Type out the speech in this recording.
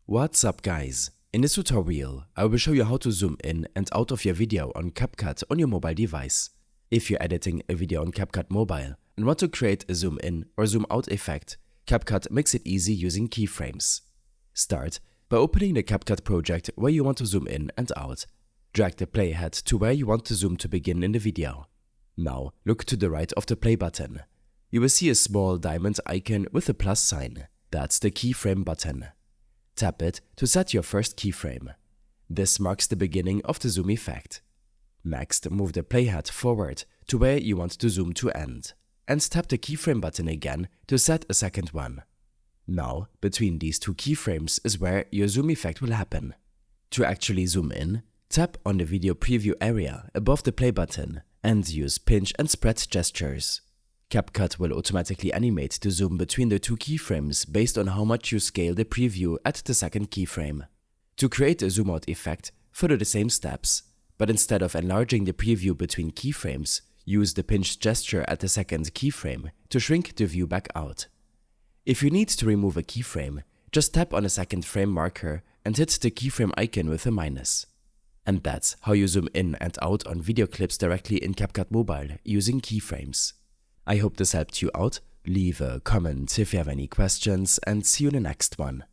What's up guys? In this tutorial, I will show you how to zoom in and out of your video on CapCut on your mobile device. If you're editing a video on CapCut Mobile and want to create a zoom in or zoom out effect, CapCut makes it easy using keyframes. Start by opening the CapCut project where you want to zoom in and out. Drag the playhead to where you want to zoom to begin in the video. Now look to the right of the play button. You will see a small diamond icon with a plus sign. That's the keyframe button. Tap it to set your first keyframe. This marks the beginning of the zoom effect. Next, move the playhead forward to where you want to zoom to end, and tap the keyframe button again to set a second one. Now, between these two keyframes is where your zoom effect will happen. To actually zoom in, tap on the video preview area above the play button and use pinch and spread gestures. CapCut will automatically animate to zoom between the two keyframes based on how much you scale the preview at the second keyframe. To create a zoom out effect, follow the same steps, but instead of enlarging the preview between keyframes, use the pinch gesture at the second keyframe to shrink the view back out. If you need to remove a keyframe, just tap on a second frame marker and hit the keyframe icon with a minus. And that's how you zoom in and out on video clips directly in CapCut Mobile using keyframes. I hope this helped you out. Leave a comment if you have any questions and see you in the next one.